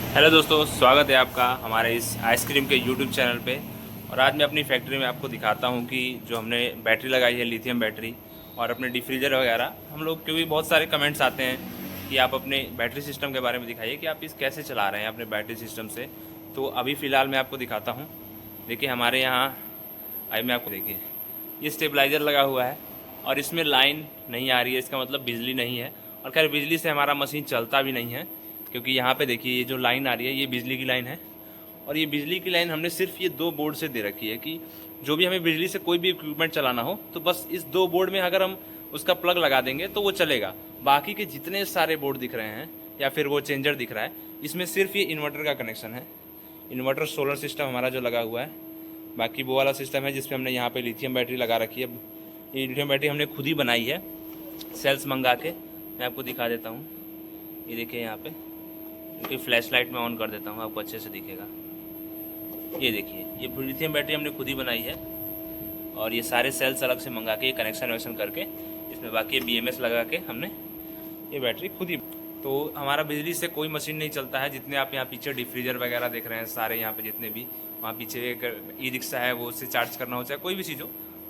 Hello दोस्तों, स्वागत है आपका हमारे इस आइसक्रीम के यूट्यूब चैनल पे। और आज मैं अपनी फैक्ट्री में आपको दिखाता हूँ कि जो हमने बैटरी लगाई है लिथियम बैटरी और अपने डिफ्रीज़र वगैरह, हम लोग क्योंकि बहुत सारे कमेंट्स आते हैं कि आप अपने बैटरी सिस्टम के बारे में दिखाइए कि आप इस कैसे चला रहे हैं अपने बैटरी सिस्टम से। तो अभी फ़िलहाल मैं आपको दिखाता हूँ। देखिए हमारे यहाँ आई मैं आपको देखिए ये स्टेबलाइज़र लगा हुआ है और इसमें लाइन नहीं आ रही है, इसका मतलब बिजली नहीं है। और खैर बिजली से हमारा मशीन चलता भी नहीं है, क्योंकि यहाँ पे देखिए ये जो लाइन आ रही है ये बिजली की लाइन है। और ये बिजली की लाइन हमने सिर्फ ये दो बोर्ड से दे रखी है कि जो भी हमें बिजली से कोई भी इक्विपमेंट चलाना हो तो बस इस दो बोर्ड में अगर हम उसका प्लग लगा देंगे तो वो चलेगा। बाकी के जितने सारे बोर्ड दिख रहे हैं या फिर वो चेंजर दिख रहा है, इसमें सिर्फ ये इन्वर्टर का कनेक्शन है। इन्वर्टर सोलर सिस्टम हमारा जो लगा हुआ है, बाकी वो वाला सिस्टम है जिसमें हमने यहाँ पे लिथियम बैटरी लगा रखी है। ये लिथियम बैटरी हमने खुद ही बनाई है सेल्स मंगा के। मैं आपको दिखा देता हूँ, ये देखिए यहाँ पे, क्योंकि फ्लैश लाइट में ऑन कर देता हूँ आपको अच्छे से दिखेगा। ये देखिए ये लिथियम बैटरी हमने खुद ही बनाई है और ये सारे सेल्स अलग से मंगा के कनेक्शन वैक्शन करके इसमें बाकी BMS लगा के हमने ये बैटरी खुद ही। तो हमारा बिजली से कोई मशीन नहीं चलता है। जितने आप यहाँ पीछे डिफ्रीजर वगैरह देख रहे हैं सारे यहाँ पे जितने भी, वहाँ पीछे एक ई-रिक्शा है, वो उससे चार्ज करना हो चाहे कोई भी चीज़ हो,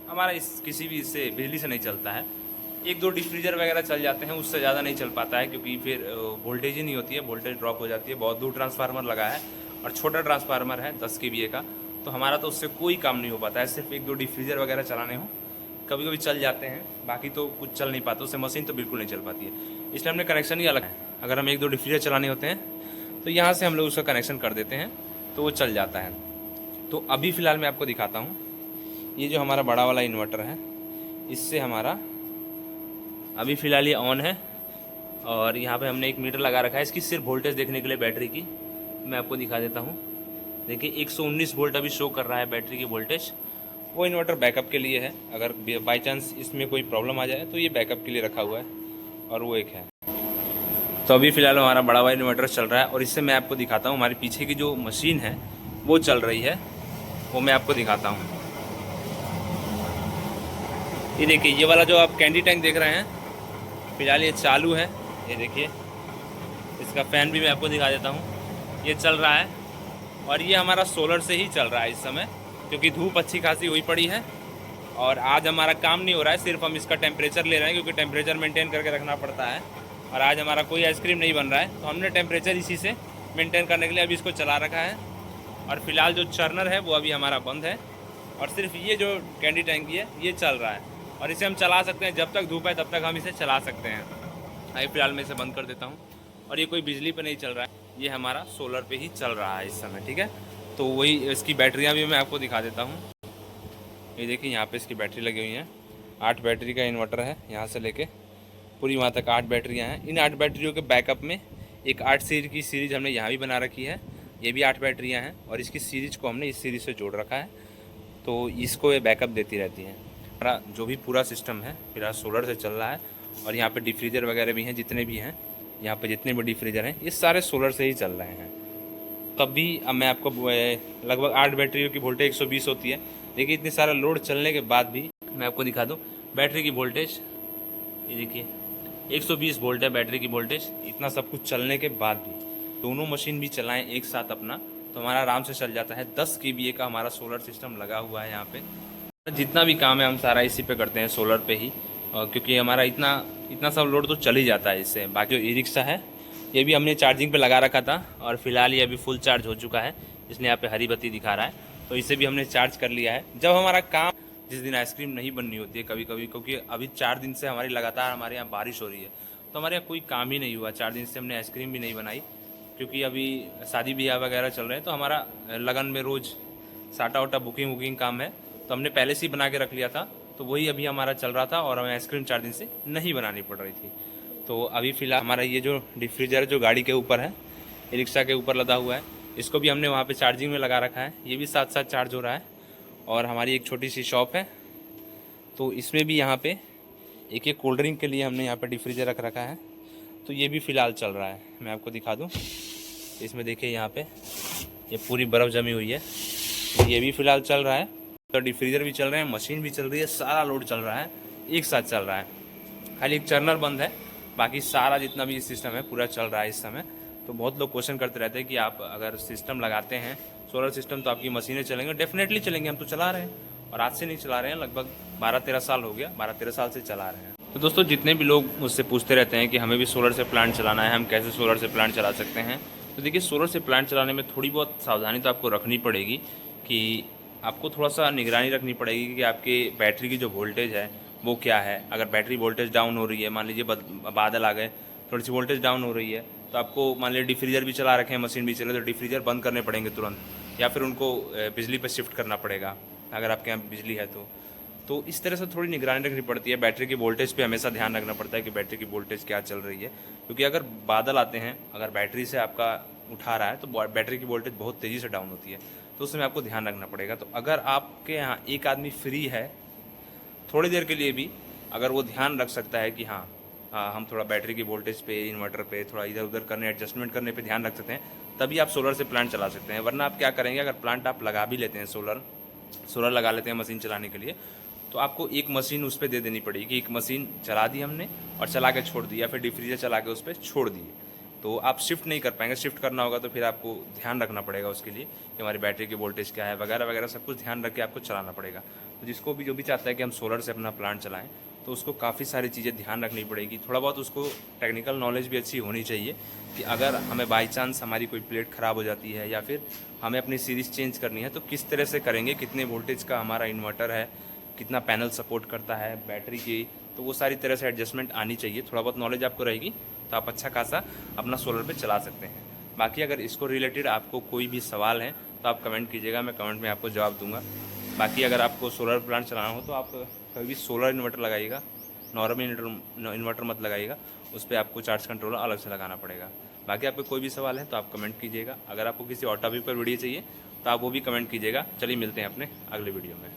हमारा इस किसी भी इससे बिजली से नहीं चलता है। एक दो डिफ्रीजर वगैरह चल जाते हैं, उससे ज़्यादा नहीं चल पाता है क्योंकि फिर वोल्टेज ही नहीं होती है, वोल्टेज ड्रॉप हो जाती है। बहुत दूर ट्रांसफार्मर लगा है और छोटा ट्रांसफार्मर है 10 kVA का, तो हमारा तो उससे कोई काम नहीं हो पाता है। सिर्फ एक दो डिफ्रीजर वगैरह चलाने हो कभी कभी चल जाते हैं, बाकी तो कुछ चल नहीं पाता, उससे मशीन तो बिल्कुल नहीं चल पाती है। इसलिए हमने कनेक्शन ही अलग है। अगर हम एक दो डिफ्रीजर चलाने होते हैं तो यहाँ से हम लोग उसका कनेक्शन कर देते हैं तो वो चल जाता है। तो अभी फ़िलहाल मैं आपको दिखाता हूँ, ये जो हमारा बड़ा वाला इन्वर्टर है इससे हमारा अभी फ़िलहाल ये ऑन है। और यहाँ पे हमने एक मीटर लगा रखा है इसकी सिर्फ वोल्टेज देखने के लिए बैटरी की। मैं आपको दिखा देता हूँ, देखिए 119 वोल्ट अभी शो कर रहा है बैटरी की वोल्टेज। वो इन्वर्टर बैकअप के लिए है, अगर बाई चांस इसमें कोई प्रॉब्लम आ जाए तो ये बैकअप के लिए रखा हुआ है। और वो एक है। तो अभी फ़िलहाल हमारा बड़ा वाला इन्वर्टर चल रहा है और इससे मैं आपको दिखाता हूँ हमारे पीछे की जो मशीन है वो चल रही है, वो मैं आपको दिखाता हूँ। ये देखिए ये वाला जो आप कैंडी टैंक देख रहे हैं, फिलहाल ये चालू है। ये देखिए इसका फ़ैन भी मैं आपको दिखा देता हूँ, ये चल रहा है। और ये हमारा सोलर से ही चल रहा है इस समय, क्योंकि धूप अच्छी खासी हुई पड़ी है और आज हमारा काम नहीं हो रहा है, सिर्फ हम इसका टेम्परेचर ले रहे हैं क्योंकि टेम्परेचर मेंटेन करके रखना पड़ता है। और आज हमारा कोई आइसक्रीम नहीं बन रहा है तो हमने टेम्परेचर इसी से मेंटेन करने के लिए अभी इसको चला रखा है। और फिलहाल जो चर्नर है वो अभी हमारा बंद है और सिर्फ ये जो कैंडी टैंकी है ये चल रहा है। और इसे हम चला सकते हैं, जब तक धूप है तब तक हम इसे चला सकते हैं। अभी फिलहाल मैं इसे बंद कर देता हूँ। और ये कोई बिजली पे नहीं चल रहा है, ये हमारा सोलर पे ही चल रहा है इस समय, ठीक है। तो वही इसकी बैटरियाँ भी मैं आपको दिखा देता हूँ। ये देखिए यहाँ पे इसकी बैटरी लगी हुई हैं, 8 बैटरी का इन्वर्टर है, यहाँ से लेके पूरी वहाँ तक 8 बैटरियाँ हैं। इन 8 बैटरियों के बैकअप में एक 8 सीरीज की सीरीज हमने यहाँ भी बना रखी है, ये भी 8 बैटरियाँ हैं और इसकी सीरीज को हमने इस सीरीज से जोड़ रखा है, तो इसको ये बैकअप देती रहती है। हमारा जो भी पूरा सिस्टम है फिलहाल सोलर से चल रहा है। और यहाँ पे डिफ्रीजर वगैरह भी हैं, जितने भी हैं यहाँ पे जितने भी डिफ्रीजर हैं ये सारे सोलर से ही चल रहे हैं। तब भी अब मैं आपको लगभग 8 बैटरियों की वोल्टेज 120 होती है। देखिए इतने सारा लोड चलने के बाद भी मैं आपको दिखा दूँ बैटरी की वोल्टेज, ये देखिए 120 वोल्ट है बैटरी की वोल्टेज। इतना सब कुछ चलने के बाद भी दोनों मशीन भी चलाएं एक साथ अपना तो हमारा आराम से चल जाता है। 10 kVA का हमारा सोलर सिस्टम लगा हुआ है यहाँ पे। जितना भी काम है हम सारा इसी पे करते हैं, सोलर पे ही। क्योंकि हमारा इतना सब लोड तो चल ही जाता है इससे। बाकी जो ई-रिक्शा है ये भी हमने चार्जिंग पे लगा रखा था और फिलहाल ये अभी फुल चार्ज हो चुका है, इसलिए यहाँ पे हरी बत्ती दिखा रहा है, तो इसे भी हमने चार्ज कर लिया है। जब हमारा काम, जिस दिन आइसक्रीम नहीं बननी होती है कभी कभी, क्योंकि अभी 4 दिन से हमारी लगातार हमारे यहाँ बारिश हो रही है तो हमारे यहाँ कोई काम ही नहीं हुआ। 4 दिन से हमने आइसक्रीम भी नहीं बनाई क्योंकि अभी शादी ब्याह वगैरह चल रहे हैं, तो हमारा लगन में रोज़ साटा वाटा बुकिंग काम है, तो हमने पहले से ही बना के रख लिया था। तो वही अभी हमारा चल रहा था और हमें आइसक्रीम 4 दिन से नहीं बनानी पड़ रही थी। तो अभी फ़िलहाल हमारा ये जो डिफ्रीजर जो गाड़ी के ऊपर है, रिक्शा के ऊपर लदा हुआ है, इसको भी हमने वहाँ पे चार्जिंग में लगा रखा है, ये भी साथ साथ चार्ज हो रहा है। और हमारी एक छोटी सी शॉप है तो इसमें भी यहाँ पे एक कोल्ड ड्रिंक के लिए हमने यहाँ पे डिफ्रीजर रख रखा है, तो ये भी फ़िलहाल चल रहा है। मैं आपको दिखा दूँ, इसमें देखिए यहाँ पे ये पूरी बर्फ़ जमी हुई है, ये भी फ़िलहाल चल रहा है। तो डिफ्रीजर भी चल रहे हैं, मशीन भी चल रही है, सारा लोड चल रहा है, एक साथ चल रहा है। खाली एक चर्नर बंद है, बाकी सारा जितना भी सिस्टम है पूरा चल रहा है इस समय। तो बहुत लोग क्वेश्चन करते रहते हैं कि आप अगर सिस्टम लगाते हैं सोलर सिस्टम तो आपकी मशीनें चलेंगे। डेफिनेटली चलेंगे, हम तो चला रहे हैं और आज से नहीं चला रहे हैं, लगभग 12-13 साल हो गया, 12-13 साल से चला रहे हैं। तो दोस्तों जितने भी लोग मुझसे पूछते रहते हैं कि हमें भी सोलर से प्लांट चलाना है, हम कैसे सोलर से प्लांट चला सकते हैं, तो देखिए सोलर से प्लांट चलाने में थोड़ी बहुत सावधानी तो आपको रखनी पड़ेगी कि आपको थोड़ा सा निगरानी रखनी पड़ेगी कि आपके बैटरी की जो वोल्टेज है वो क्या है। अगर बैटरी वोल्टेज डाउन हो रही है, मान लीजिए बादल आ गए, थोड़ी सी वोल्टेज डाउन हो रही है, तो आपको मान लीजिए डिफ्रीजर भी चला रखे हैं, मशीन भी चले, तो डिफ्रीजर बंद करने पड़ेंगे तुरंत, या फिर उनको बिजली पर शिफ्ट करना पड़ेगा अगर आपके यहाँ बिजली है तो इस तरह से थोड़ी निगरानी रखनी पड़ती है। बैटरी की वोल्टेज पे हमेशा ध्यान रखना पड़ता है कि बैटरी की वोल्टेज क्या चल रही है, क्योंकि अगर बादल आते हैं, अगर बैटरी से आपका उठा रहा है तो बैटरी की वोल्टेज बहुत तेज़ी से डाउन होती है, तो उसमें आपको ध्यान रखना पड़ेगा। तो अगर आपके यहाँ एक आदमी फ्री है थोड़ी देर के लिए भी, अगर वो ध्यान रख सकता है कि हाँ हम थोड़ा बैटरी की वोल्टेज पे, इन्वर्टर पे थोड़ा इधर उधर करने, एडजस्टमेंट करने पे ध्यान रख सकते हैं, तभी आप सोलर से प्लांट चला सकते हैं। वरना आप क्या करेंगे, अगर प्लांट आप लगा भी लेते हैं, सोलर लगा लेते हैं मशीन चलाने के लिए, तो आपको एक मशीन उस पर दे देनी पड़ेगी। एक मशीन चला दी हमने और चला के छोड़ दी, या फिर डिफ्रीजर चला के उस पर छोड़ दिए, तो आप शिफ्ट नहीं कर पाएंगे। शिफ्ट करना होगा तो फिर आपको ध्यान रखना पड़ेगा उसके लिए कि हमारी बैटरी की वोल्टेज क्या है वगैरह वगैरह, सब कुछ ध्यान रख के आपको चलाना पड़ेगा। तो जिसको भी जो भी चाहता है कि हम सोलर से अपना प्लांट चलाएं, तो उसको काफ़ी सारी चीज़ें ध्यान रखनी पड़ेगी। थोड़ा बहुत उसको टेक्निकल नॉलेज भी अच्छी होनी चाहिए कि अगर हमें बाई चांस हमारी कोई प्लेट ख़राब हो जाती है या फिर हमें अपनी सीरीज़ चेंज करनी है, तो किस तरह से करेंगे, कितने वोल्टेज का हमारा इन्वर्टर है, कितना पैनल सपोर्ट करता है बैटरी की, तो वो सारी तरह से एडजस्टमेंट आनी चाहिए। थोड़ा बहुत नॉलेज आपको रहेगी तो आप अच्छा खासा अपना सोलर पे चला सकते हैं। बाकी अगर इसको रिलेटेड आपको कोई भी सवाल है तो आप कमेंट कीजिएगा, मैं कमेंट में आपको जवाब दूंगा। बाकी अगर आपको सोलर प्लांट चलाना हो तो आप कभी भी सोलर इन्वर्टर लगाइएगा, नॉर्मल इन्वर्टर मत लगाइएगा, उस पर आपको चार्ज कंट्रोलर अलग से लगाना पड़ेगा। बाकी आपको कोई भी सवाल है तो आप कमेंट कीजिएगा। अगर आपको किसी और टॉपिक पर वीडियो चाहिए तो आप वो भी कमेंट कीजिएगा। चलिए मिलते हैं अपने अगले वीडियो में।